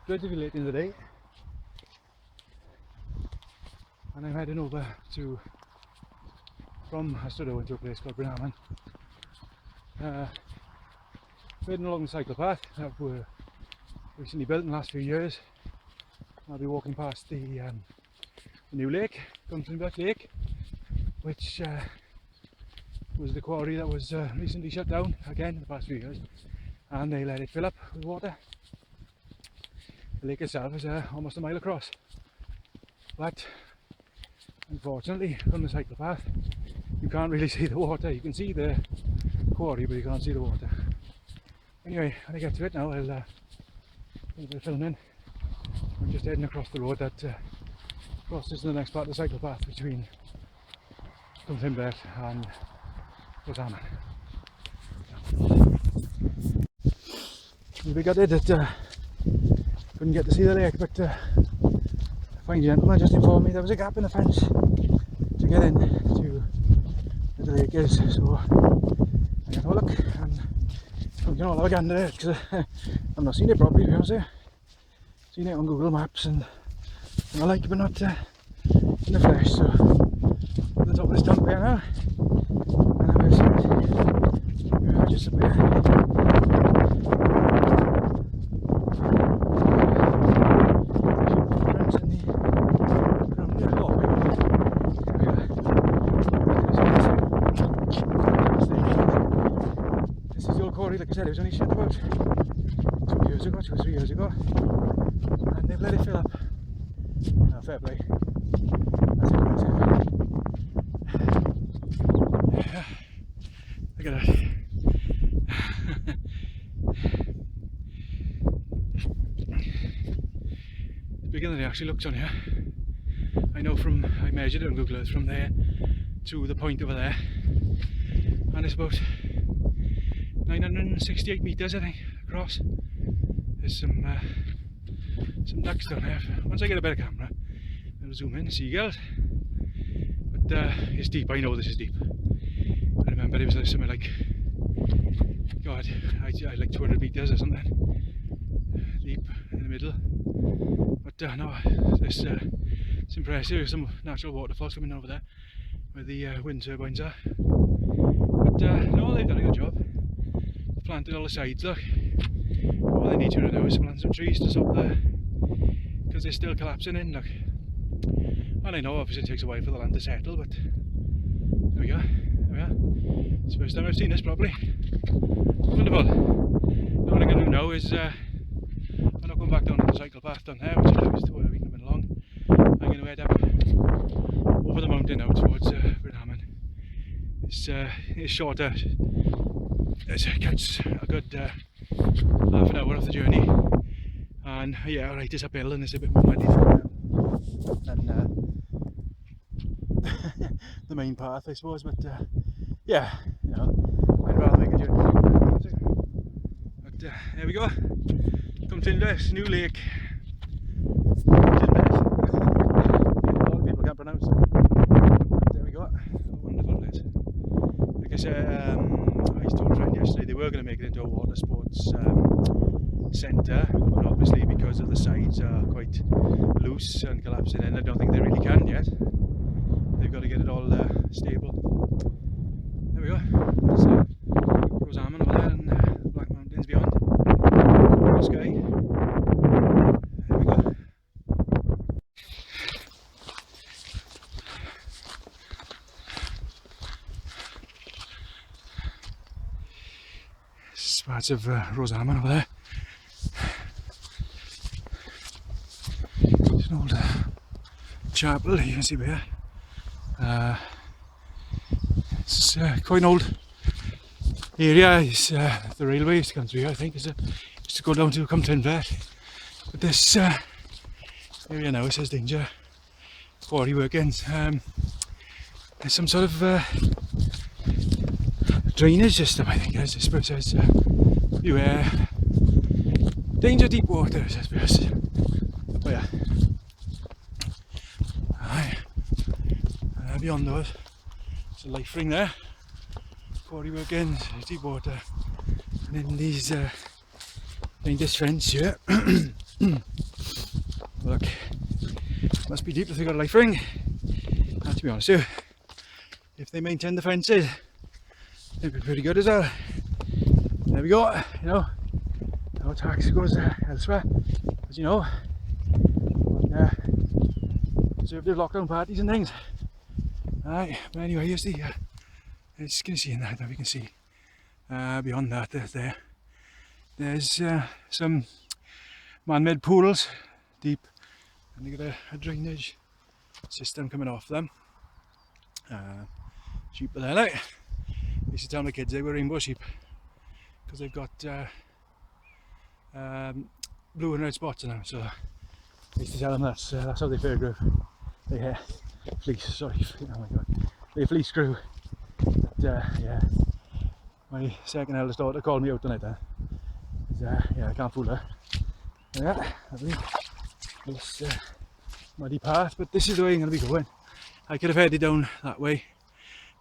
relatively late in the day, and I'm heading over from Ystradowen to a place called Brynamman. Heading along the cycle path that were recently built in the last few years. I'll be walking past the new lake, Brynamman Lake, which was the quarry that was recently shut down again in the past few years, and they let it fill up with water. The lake itself is almost a mile across, but unfortunately from the cycle path you can't really see the water. You can see the quarry but you can't see the water. Anyway, when I get to it now I'll do a bit of filming. I'm just heading across the road that crosses to the next part of the cycle path between Brynamman and Brynamman. We gutted that couldn't get to see the lake, but a fine gentleman just informed me there was a gap in the fence to get in to where the lake is, so I'm going to have a look and we can all have a gander at it, because I've not seen it properly, to be honest with you. Seen it on Google Maps and I like it, but not in the flesh. So at the top of this stump here now, and I'm going to see it just up here. Like I said, it was only shut about 2 or 3 years ago, and they've let it fill up. Now, fair play. That's impressive. Yeah. Look at that. It's bigger than it actually looks on here. I know I measured it on Google Earth from there to the point over there, and it's about 968 metres, I think, across. There's some ducks down there. Once I get a better camera, I'll zoom in, seagulls. But it's deep. I know this is deep. I remember it was like something like, God, I like 200 metres or something deep in the middle. But no, it's impressive. There's some natural waterfalls coming over there where the wind turbines are. But no, they've done a good job. Planted all the sides, look. All they need to do is plant some trees to stop because they're still collapsing in, look. And I know obviously it takes a while for the land to settle, but there we go, there we are. It's the first time I've seen this properly. Wonderful. Now what I'm going to do now is, I'm not going back down the cycle path down there, which I used to where we coming along. I'm going to head up over the mountain now towards Brynamman. It's shorter. It cuts a good half an hour of the journey, and yeah, right, it's uphill and it's a bit more muddy than the main path, I suppose. But yeah, you know, I'd rather make a journey. But there we go. Brynamman, new lake. Brynamman. A lot of people can't pronounce it. But there we go. A wonderful place. Like I said, I told a friend yesterday they were going to make it into a water sports centre, but obviously because of the sides are quite loose and collapsing in, I don't think they really can yet. They've got to get it all stable. There we go. There's Brynamman over there and the Black Mountains beyond. Blue sky. There we go. Parts of Brynamman over there. It's an old chapel you can see there. It's quite an old area. It's, the railway used to come through here, I think, used to go down to Brynamman. But this area now, it says danger, quarry workings. There's some sort of drainage system, I think, as it says. Beware, danger deep water, it says. But yeah, right. Beyond those, there's a life ring there. Quarry workings, deep water, and then these, this fence here Look, must be deep if they've got a life ring. And to be honest with you, if they maintain the fences, they'd be pretty good as well. There we go, you know, no tax goes elsewhere, as you know, conservative lockdown parties and things. Right, but anyway, here's the it's going to see in that we can see beyond that there's some man-made pools deep, and they got a drainage system coming off them. Sheep are there, like. I used to tell my kids they were rainbow sheep because they've got blue and red spots on them, so I used to tell them that's how they fur grew. They fleece, sorry, oh my god, they fleece grew. But yeah, my second eldest daughter called me out on it then. Yeah, I can't fool her. Yeah, lovely. This muddy path, but this is the way I'm going to be going. I could have headed down that way,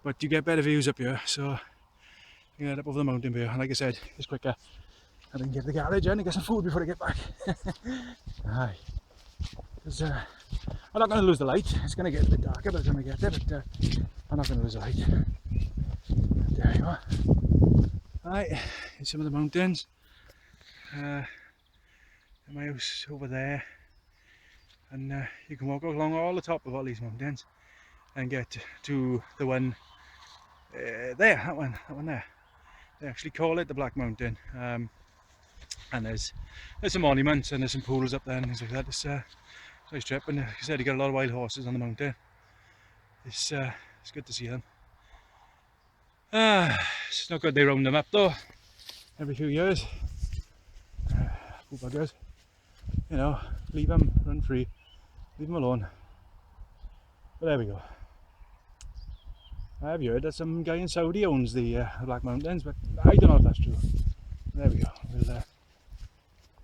but you get better views up here, so I'm going to head up over the mountain here. And like I said, it's quicker. I can get to the garage and get some food before I get back. Aye. Because I'm not going to lose the light. It's going to get a bit darker by the time I get there, but I'm not going to lose the light. But there you are. Aye, here's some of the mountains. My house over there, and you can walk along all the top of all these mountains and get to the one there, that one there. They actually call it the Black Mountain, and there's some monuments and there's some pools up there and things like that. It's a nice trip, and like I said, you get a lot of wild horses on the mountain. It's good to see them. It's not good they round them up though every few years. Poor buggers, you know, leave them run free, leave them alone. But there we go. I have heard that some guy in Saudi owns the Black Mountains, but I don't know if that's true. There we go. We'll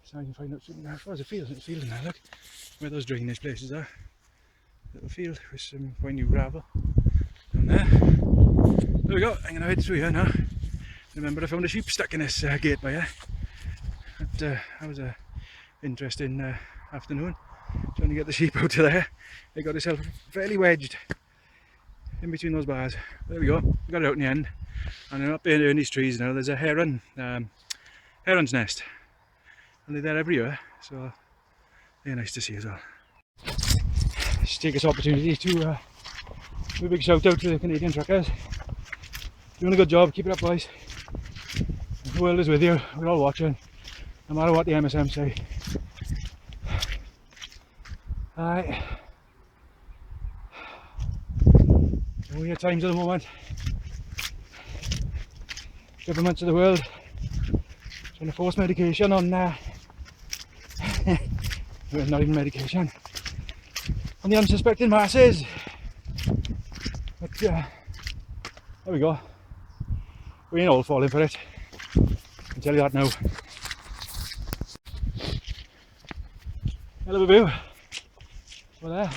so I can find out something. As far as the field, it's a field in there, look where those drainage places are. Little field with some quite new gravel down there. There we go. I'm going to head through here now. Remember, I found a sheep stuck in this gate by here. That was a interesting afternoon trying to get the sheep out of there. They got itself fairly wedged in between those bars. There we go, we got it out in the end. And then up in these trees now there's a heron's nest, and they're there every year, so they're nice to see as well. Just take this opportunity to do a big shout out to the Canadian truckers. Doing a good job, keep it up boys. The world is with you, we're all watching, no matter what the MSM say. Alright. Weird times at the moment. Governments of the world trying to force medication on not even medication, on the unsuspecting masses. But there we go. We ain't all falling for it. I can tell you that now. Hell of a view. Well, there.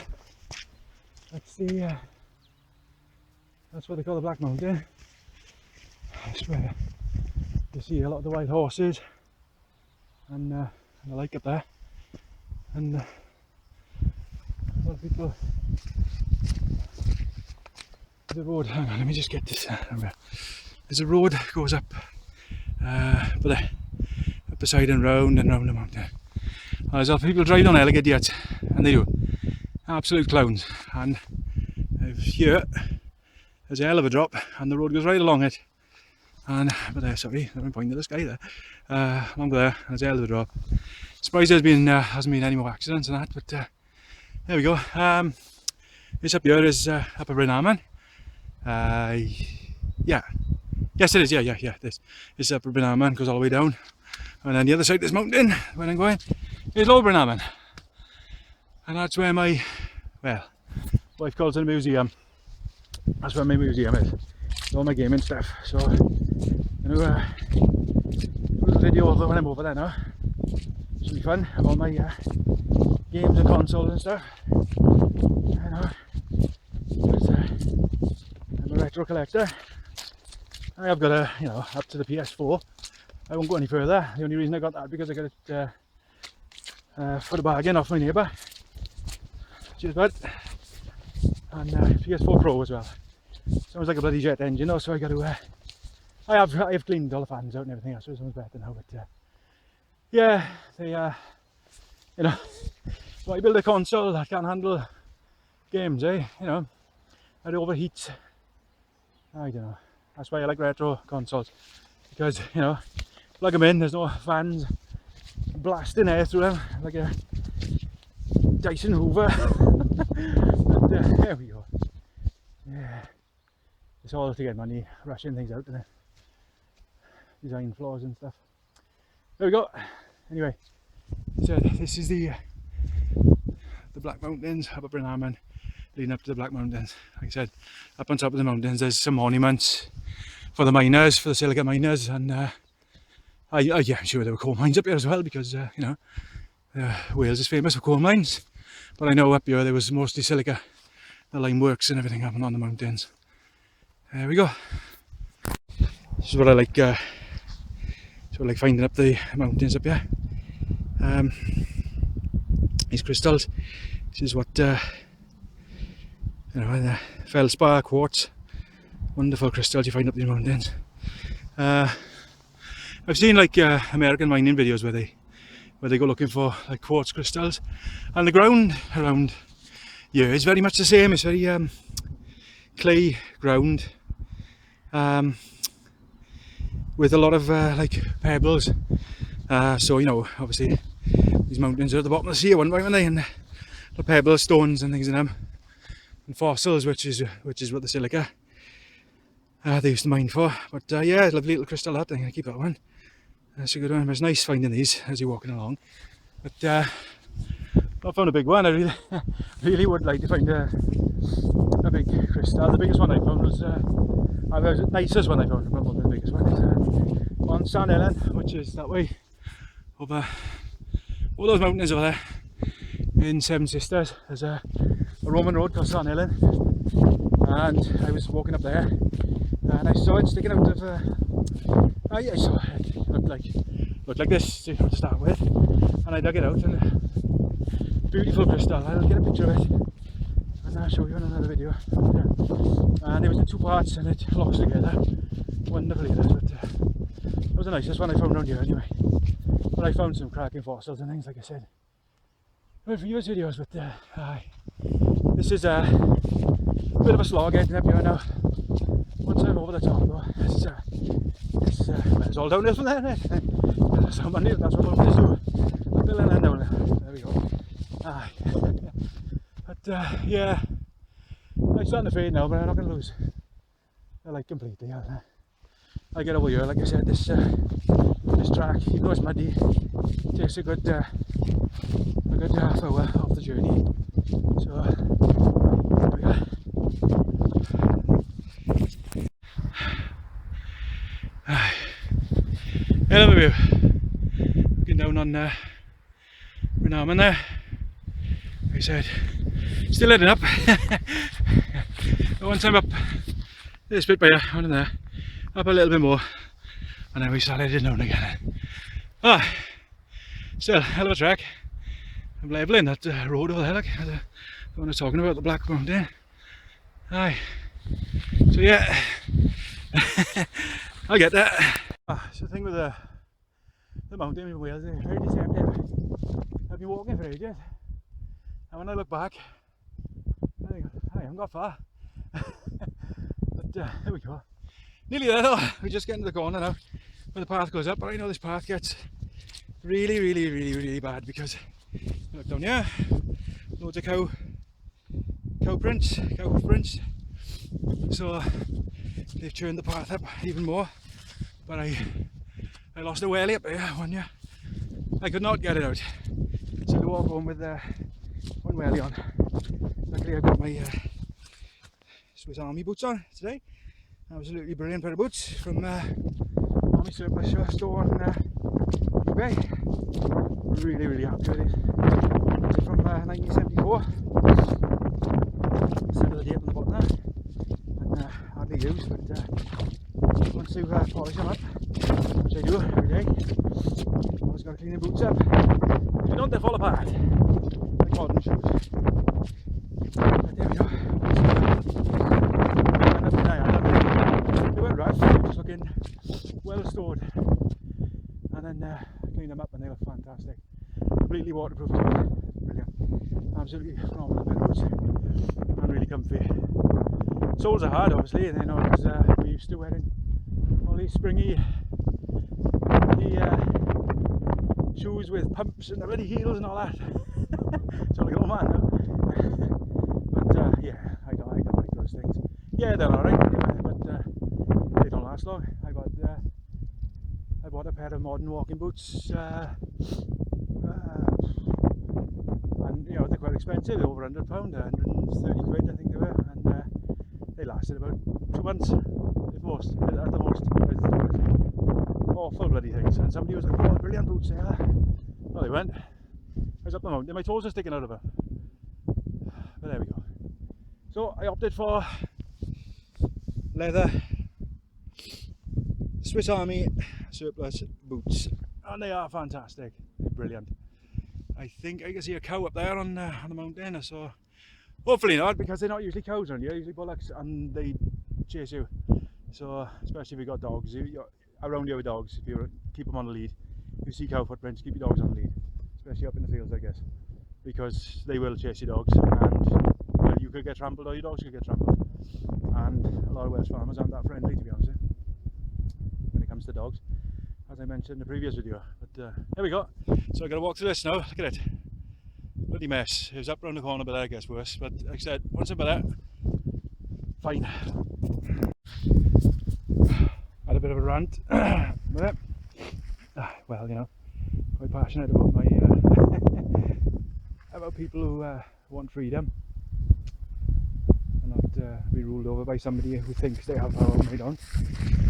That's what they call the Black Mountain. That's where you see a lot of the wild horses and the like up there. And a lot of people. The road. Hang on, let me just get this. There's a road that goes up, up the side and round the mountain. There's a lot of people drive on there like idiots, and they do. Absolute clowns. And here there's a hell of a drop, and the road goes right along it. And but there, sorry, I'm pointing at the sky there. Along there, there's a hell of a drop. Surprised hasn't been any more accidents and that, but there we go. This up here is up at Brynamman. Yeah. Yes it is, yeah. This is up at Brynamman, goes all the way down. And then the other side of this mountain, where I'm going, is Lower Brynamman. And that's where my, well, wife calls it a museum. That's where my museum is. All my gaming stuff. So, you know, a little video of it when I'm over there now. Should be fun. All my games and consoles and stuff. You know, I'm a retro collector. I have got a, you know, up to the PS4. I won't go any further. The only reason I got that because I got it for the bargain off my neighbour. Cheers, bud. And PS4 Pro as well. Sounds like a bloody jet engine though, so I got to. I have cleaned all the fans out and everything else, so it sounds better now. But yeah, they you know, why build a console that can handle games, eh? You know, it overheats. I don't know. That's why I like retro consoles, because you know, plug them in. There's no fans blasting air through them like a Dyson Hoover. But there we go. Yeah, it's all to get money, rushing things out, and design flaws and stuff. There we go. Anyway, so this is the Black Mountains up at Brynamman, leading up to the Black Mountains. Like I said, up on top of the mountains there's some monuments for the miners, for the silica miners, and yeah, I'm sure there were coal mines up here as well, because you know, Wales is famous for coal mines. But I know up here there was mostly silica, the lime works and everything happened on the mountains. There we go. This is what I like. So I like finding up the mountains up here. These crystals. This is what you know, the feldspar, quartz, wonderful crystals you find up these mountains. I've seen like American mining videos where they go looking for like quartz crystals, and the ground around here is very much the same. It's very clay ground, with a lot of like pebbles. So you know, obviously these mountains are at the bottom of the sea at one point, weren't they? And the pebbles, stones and things in them, and fossils, which is what the silica they used to mine for. But yeah, lovely little crystal that. I'm gonna keep that one. That's a good one. It's nice finding these as you're walking along. But I found a big one. I really would like to find a big crystal. The biggest one I found was the nicest one I found, but not the biggest one, is on San Helen, which is that way over all those mountains over there in Seven Sisters. There's a Roman road called San Helen, and I was walking up there and I saw it sticking out of yeah, I saw it. Looked like this to start with, and I dug it out, and beautiful crystal. I'll get a picture of it and I'll show you in another video. And it was in two parts and it locks together wonderfully. But that was the nicest one I found around here anyway. But I found some cracking fossils and things, like I said, for previous videos. But this is a bit of a slog getting up here now. Once I'm over the top though, well, it's all downhill from there, isn't it? That's what mountains do. Uphill and then downhill. There we go. But yeah, I'm starting to fade now, but I'm not going to lose the light completely. I'll get over here. Like I said, this track, even though it's muddy, takes a good half hour off the journey. So there we go. Hello view. Looking down on Brynamman there. Like I said, still heading up. But once I'm up this bit by here, on in there, up a little bit more, and then we start heading down again. Still hell of a track. I'm levelling that road over there, like the one I was talking about, the Black Mountain. So yeah, I'll get that. So the thing with the mountain in Wales is very deceptive. I've been walking for ages, and when I look back, I think I haven't got far. But there we go. Nearly there though. We're just getting to the corner now where the path goes up, but I know this path gets really bad, because look down here, loads of cow prints. So they've churned the path up even more. But I lost a welly up there one year. I could not get it out, so I walk home with one welly on. Luckily I got my Swiss Army boots on today. Absolutely brilliant pair of boots from Army Surplus store on eBay. Really happy with these. These are from 1974. Instead of the date on the bottom there. And hardly used, but chance to polish them up, which I do every day. Always got to clean the boots up. If you don't, they fall apart, like modern shoes. But there we go. They weren't rough, they were just looking well stored. And then clean them up and they look fantastic. Completely waterproof too. Brilliant. Absolutely phenomenal pair of boots. And really comfy. Soles are hard obviously, you know, because we're used to wearing all these springy shoes with pumps and the bloody heels and all that. Sound like an old man now. But yeah, I don't like those things. Yeah, they're alright, but they don't last long. I bought a pair of modern walking boots, and you know, they're quite expensive. They're over £100, 130 quid I think they were, and they lasted about 2 months at most. Awful bloody things. And somebody was like, "Oh, brilliant boots there." Well, they went. I was up the mountain. My toes are sticking out of them. But there we go. So I opted for leather Swiss Army surplus boots, and they are fantastic. They're brilliant. I think I can see a cow up there on the mountain, so hopefully not, because they're not usually cows around here, usually bullocks, and they chase you. So especially if you've got dogs, you're around here with dogs, if you keep them on the lead, if you see cow footprints, keep your dogs on the lead, especially up in the fields, I guess, because they will chase your dogs, and well, you could get trampled or your dogs could get trampled. And a lot of Welsh farmers aren't that friendly, to be honest with you, when it comes to dogs, as I mentioned in the previous video. But there we go. So I've got to walk through this now. Look at it. Bloody mess. It was up round the corner, but I guess worse. But like I said, once I'm better, fine. Had a bit of a rant with it. Well, you know, quite passionate about my about people who want freedom and not be ruled over by somebody who thinks they have power when they don't.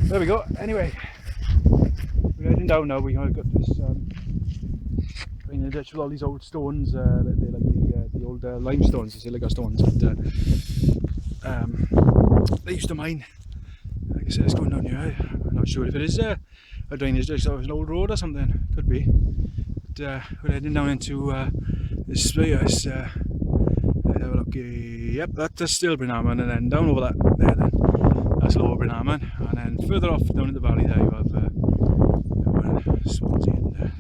There we go. Anyway, we're heading down now. We have got this in the ditch with all these old stones. They're like the old limestones, the silica stones. But they used to mine. Like I said, it's going down here. I'm not sure if it is a drainage ditch or an old road or something. Could be. But we're heading down into this place. Have a look. Yep, that's still Brynamman, and then down over that there. Then that's lower Brynamman, and then further off down in the valley there you have Swansea and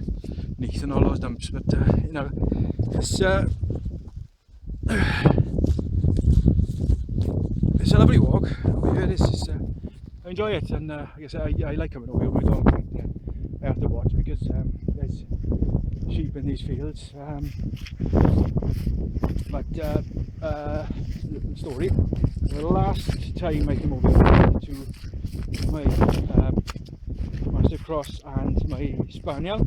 Neath and all those dumps. But you know, it's a lovely walk over here. This is I enjoy it, and like I said, I like coming over here with my dog. But, I have to watch because there's sheep in these fields. But little story. The last time I came over here to my Mastiff Cross and my Spaniel,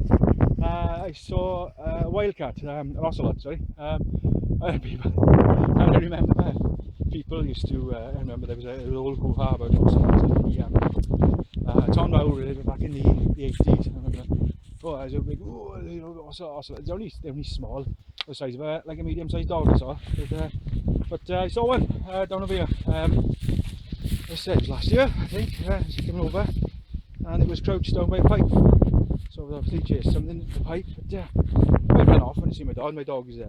I saw a wildcat, an ocelot, sorry. I remember people used to, I remember there was an old Cove Harbour ocelot in the Tom Bow River back in the 80s. I remember. Oh, I was a big, you know, ocelot. They're only small, the size of like a medium-sized dog I saw. But I saw one down over here. I said it was last year, I think. It's coming over, and it was crouched down by a pipe. So I was obviously chased something in the pipe. But I ran off when I see my dog. My dog is I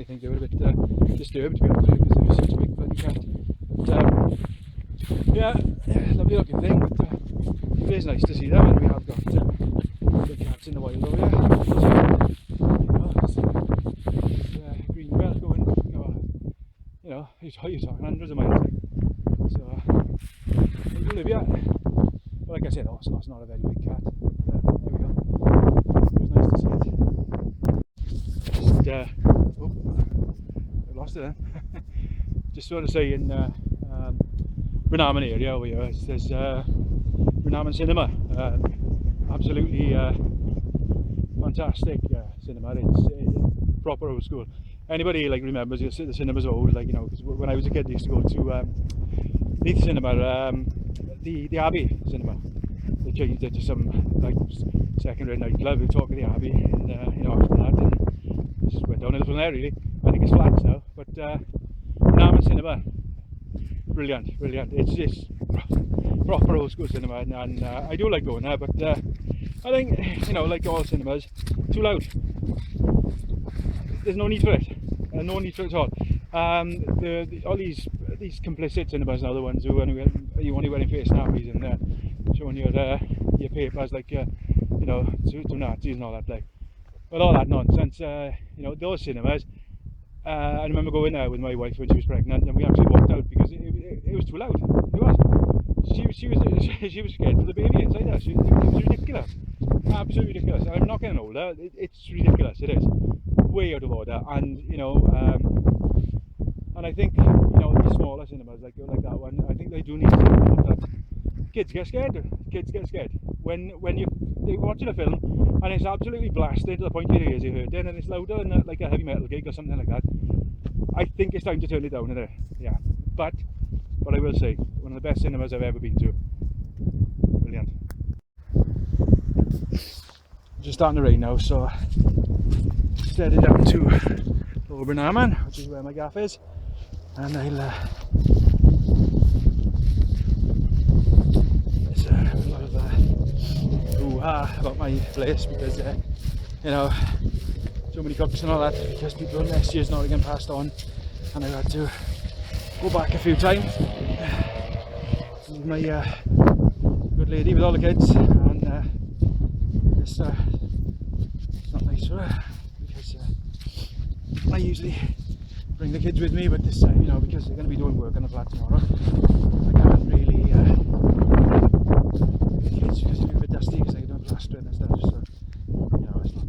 think they were a bit disturbed, to be honest with you, because it was such a big bloody cat. But yeah, lovely looking thing. But it is nice to see them, and we have got big cats in the wild over here. Green belt going, you know, you're talking hundreds of miles. So we live here. But like I said, ocelot's not a very big cat. But, there we go. It was nice to see it. Just oh, I lost it then. Just want to say in Brynamman area over here, there's Brynamman Cinema. Absolutely fantastic cinema. It's proper old school. Anybody like remembers the cinemas old, like, you know, because when I was a kid I used to go to Neath Cinema, the Abbey Cinema. They changed it to some like second-rate nightclub. We talk of the Abbey, and you know, after that, and it just went downhill from there really. I think it's flats now, but Brynamman Cinema, brilliant. It's just proper old school cinema, and I do like going there, but I think, you know, like all cinemas, too loud. There's no need for it. No need for it at all. All these complicit cinemas now, the ones who you only wearing face nappies and showing your papers like you know, to Nazis and all that, like, well, all that nonsense. You know, those cinemas. I remember going there with my wife when she was pregnant, and we actually walked out because it was too loud. It was. She was scared for the baby inside there. It was ridiculous, absolutely ridiculous. I'm not getting older. It's ridiculous. It is way out of order, and you know, and I think, you know, the smaller cinemas like that one, I think they do need to promote that. Kids get scared. Kids get scared when they're watching a film and it's absolutely blasting to the point your ears are hurting, and it's louder than like a heavy metal gig or something like that. I think it's time to turn it down a bit. Yeah, but I will say, one of the best cinemas I've ever been to. Brilliant. It's just starting to rain now, so just headed down to Brynamman, which is where my gaff is, and I'll there's a lot of hoo-ha about my place because you know, so many cooks and all that, because people messages not getting passed on, and I had to go back a few times with my good lady with all the kids, and it's not nice for her because I usually bring the kids with me, but this time, you know, because they're going to be doing work on the flat tomorrow, I can't really the kids, because they're a bit dusty because they're doing plastering and stuff, so you know, it's not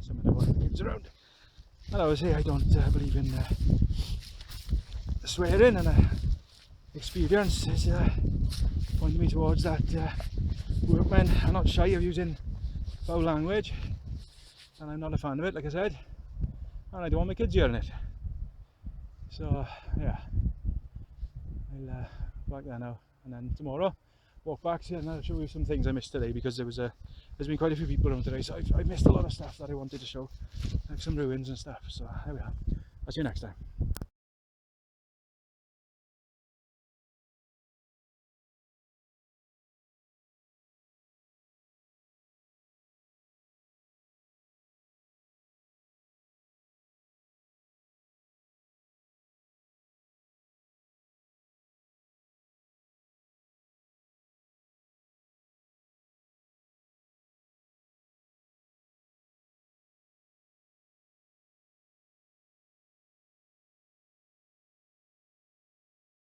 something I want the kids around. And I would say I don't believe in swearing, and experience is pointing me towards that workmen are not shy of using foul language, and I'm not a fan of it, like I said, and I don't want my kids hearing it. So yeah, I'll back there now, and then tomorrow walk back and I'll show you some things I missed today, because there's been quite a few people around today, so I've missed a lot of stuff that I wanted to show, like some ruins and stuff. So there we are. I'll see you next time.